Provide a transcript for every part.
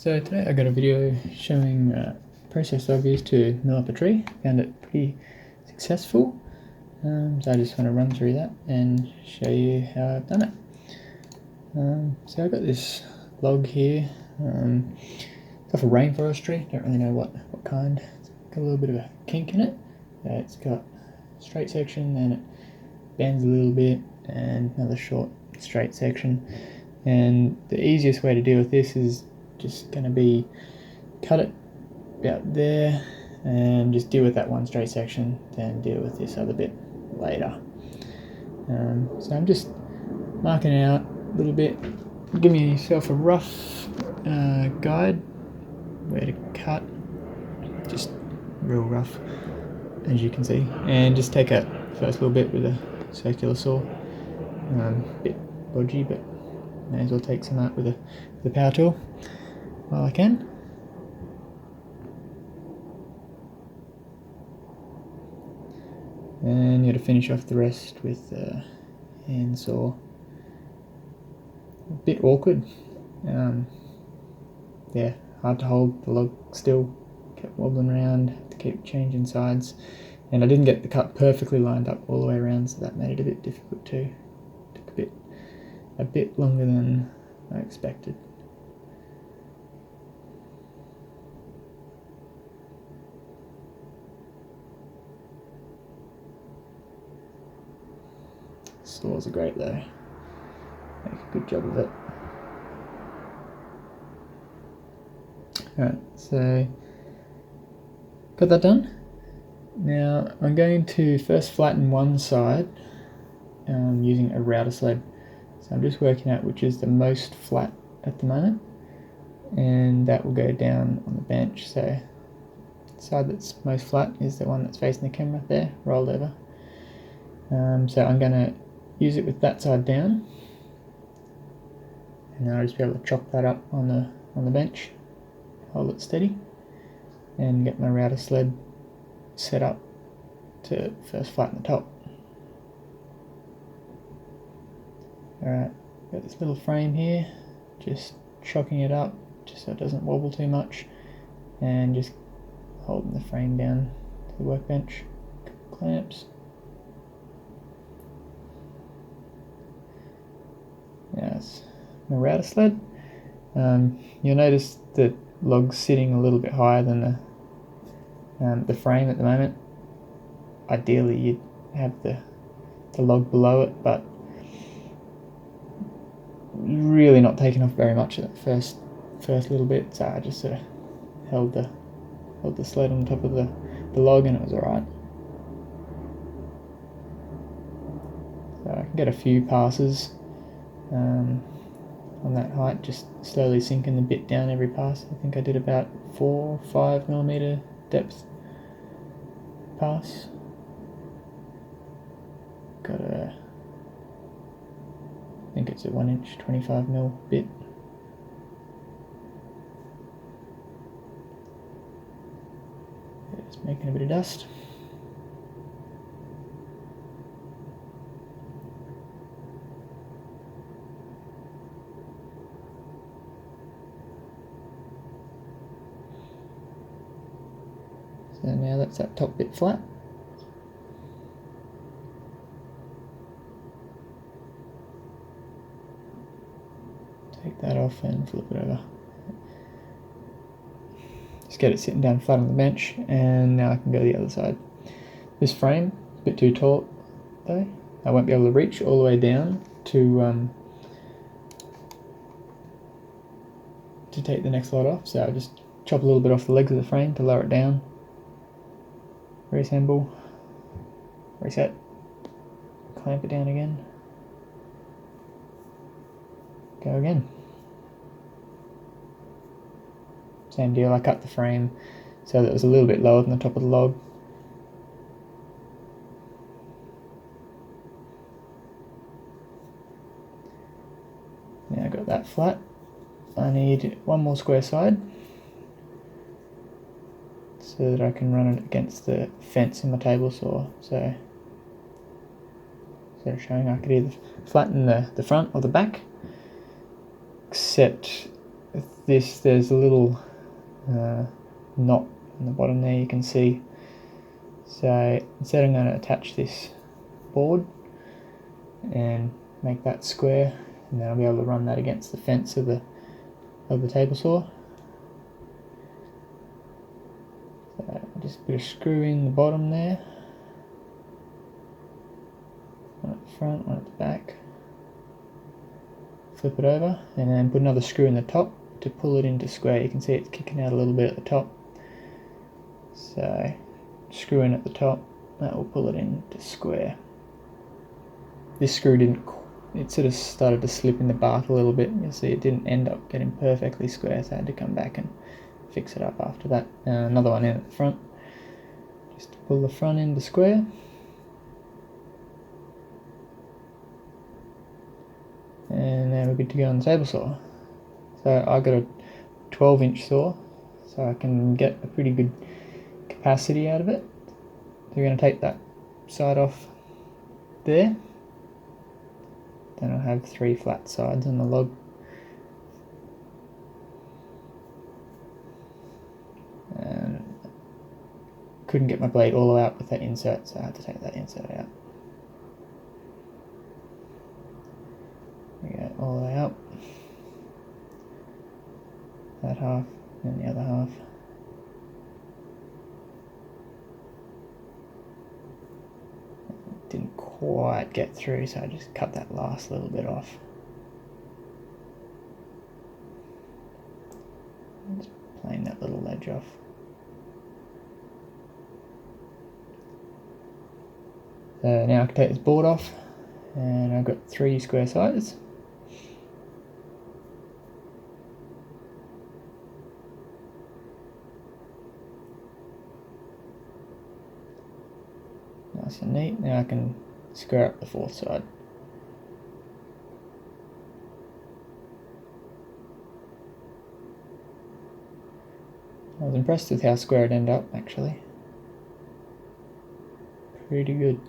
So today I got a video showing a process I've used to mill up a tree. Found it pretty successful, so I just want to run through that and show you how I've done it. So I've got this log here, it's off a rainforest tree, don't really know what kind. It's got a little bit of a kink in it. It's got a straight section, then it bends a little bit, and another short straight section. And the easiest way to deal with this is just going to be cut it about there and just deal with that one straight section, then deal with this other bit later. So I'm just marking out a little bit, giving yourself a rough guide where to cut, just real rough as you can see, and just take out the first little bit with a circular saw. Bit dodgy, but may as well take some out with the power tool while I can. And you got to finish off the rest with a hand saw. A bit awkward. Yeah, hard to hold the log still. Kept wobbling around, had to keep changing sides. And I didn't get the cut perfectly lined up all the way around, so that made it a bit difficult too. Took a bit longer than I expected. Saws are great though. Make a good job of it. Alright, so got that done. Now I'm going to first flatten one side using a router sled. So I'm just working out which is the most flat at the moment, and that will go down on the bench. So the side that's most flat is the one that's facing the camera there, rolled over. So I'm going to use it with that side down, and then I'll just be able to chop that up on the bench, hold it steady, and get my router sled set up to first flatten the top. Alright, got this little frame here, just chocking it up just so it doesn't wobble too much, and just holding the frame down to the workbench. Clamps. Now it's my router sled. You'll notice the log's sitting a little bit higher than the frame at the moment. Ideally you'd have the log below it, but really not taking off very much at that first little bit, so I just sort of held the sled on top of the log, and it was alright. So I can get a few passes on that height, just slowly sinking the bit down every pass. I think I did about 4-5mm depth pass. Got I think it's a 1-inch 25mm bit. It's making a bit of dust. So now that's that top bit flat. Take that off and flip it over. Just get it sitting down flat on the bench, and now I can go to the other side. This frame, a bit too tall though. I won't be able to reach all the way down to take the next lot off, so I'll just chop a little bit off the legs of the frame to lower it down. Reassemble, reset, clamp it down again, go again. Same deal, I cut the frame so that it was a little bit lower than the top of the log. Now I got that flat. I need one more square side so that I can run it against the fence in my table saw. So instead of showing, I could either flatten the front or the back, except this, there's a little knot on the bottom there, you can see. So instead I'm going to attach this board and make that square, and then I'll be able to run that against the fence of the table saw. So just put a screw in the bottom there, one at the front, one at the back, flip it over, and then put another screw in the top to pull it into square. You can see it's kicking out a little bit at the top, so screw in at the top, that will pull it into square. This screw it sort of started to slip in the bark a little bit. You'll see it didn't end up getting perfectly square, so I had to come back and fix it up after that. Another one in at the front, just to pull the front into square. And now we're good to go on the table saw. So I got a 12-inch saw, so I can get a pretty good capacity out of it. So we're going to take that side off there. Then I'll have 3 flat sides on the log. And couldn't get my blade all the way out with that insert, so I had to take that insert out. There we go, all the way out. That half, and the other half. Didn't quite get through, so I just cut that last little bit off. Just plane that little ledge off. So now I can take this board off, and I've got 3 square sides. Nice and neat. Now I can square up the 4th side. I was impressed with how square it ended up, actually. Pretty good.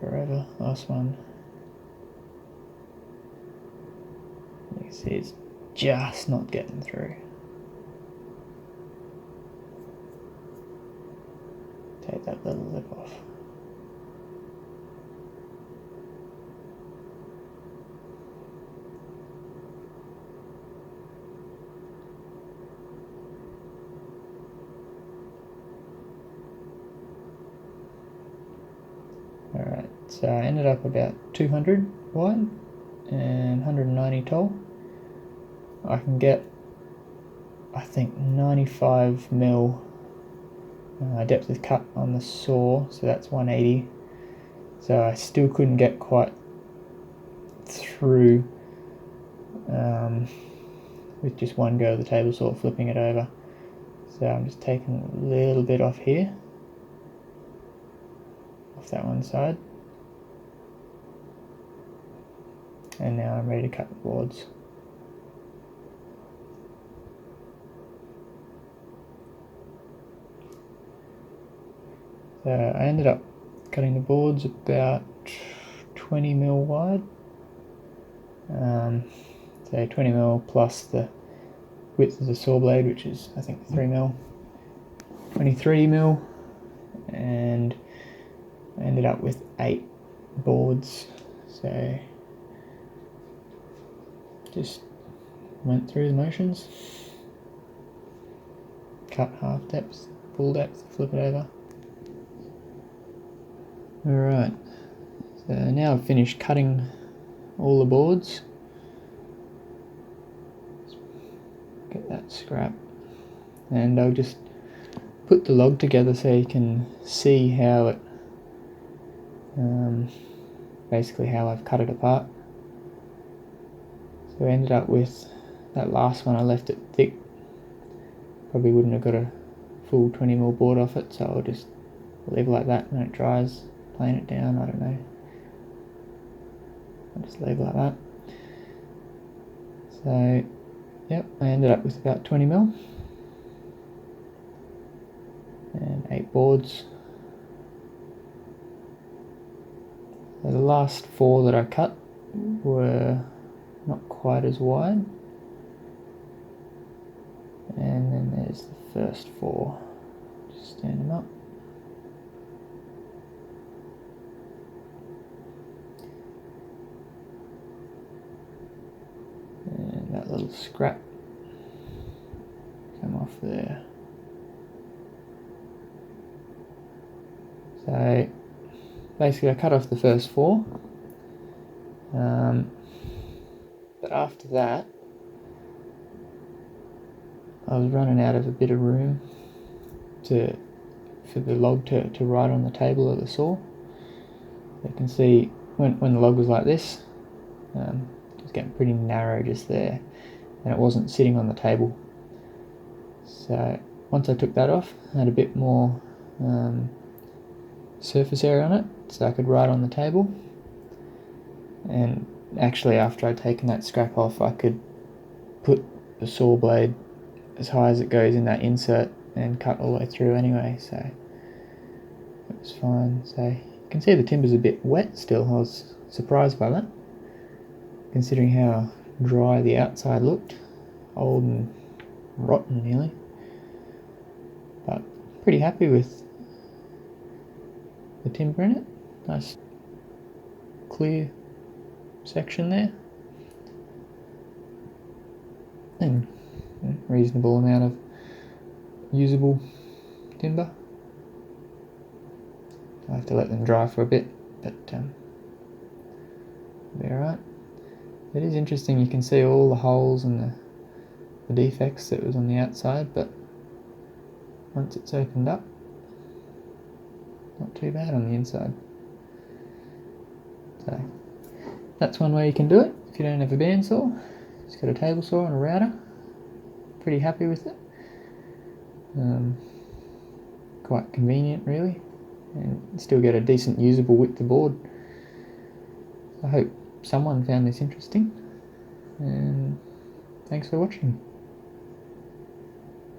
Forever, last one. You can see it's just not getting through. Take that little lip off. Alright, so I ended up about 200 wide and 190 tall. I can get, I think, 95 mil depth of cut on the saw, so that's 180. So I still couldn't get quite through with just one go of the table saw, flipping it over. So I'm just taking a little bit off here, off that one side, and now I'm ready to cut the boards. So I ended up cutting the boards about 20 mil wide, so 20 mil plus the width of the saw blade, which is I think 3 mil, 23 mil, and I ended up with 8 boards. So just went through the motions, cut half depth, full depth, flip it over. Alright, so now I've finished cutting all the boards. Get that scrap, and I'll just put the log together so you can see how it, basically how I've cut it apart. So I ended up with that last one, I left it thick. Probably wouldn't have got a full 20 mil board off it, so I'll just leave it like that when it dries. Plane it down, I don't know. I'll just leave it like that. So, yep, I ended up with about 20 mil. 8 boards. The last 4 that I cut were not quite as wide, and then there's the first 4. Just stand them up. And that little scrap come off there. So basically I cut off the first 4, but after that I was running out of a bit of room for the log to ride on the table of the saw. You can see when the log was like this, it was getting pretty narrow just there, and it wasn't sitting on the table. So once I took that off, I had a bit more surface area on it, so I could ride on the table. And actually, after I'd taken that scrap off, I could put the saw blade as high as it goes in that insert and cut all the way through anyway, so it was fine. So you can see the timber's a bit wet still. I was surprised by that, considering how dry the outside looked, old and rotten nearly. But pretty happy with the timber in it. Nice clear section there, and reasonable amount of usable timber. I have to let them dry for a bit, but they'll be alright. It is interesting, you can see all the holes and the defects that was on the outside, but once it's opened up, not too bad on the inside. So that's one way you can do it if you don't have a bandsaw. Just got a table saw and a router. Pretty happy with it. Quite convenient really, and still get a decent usable width of board. I hope someone found this interesting, and thanks for watching.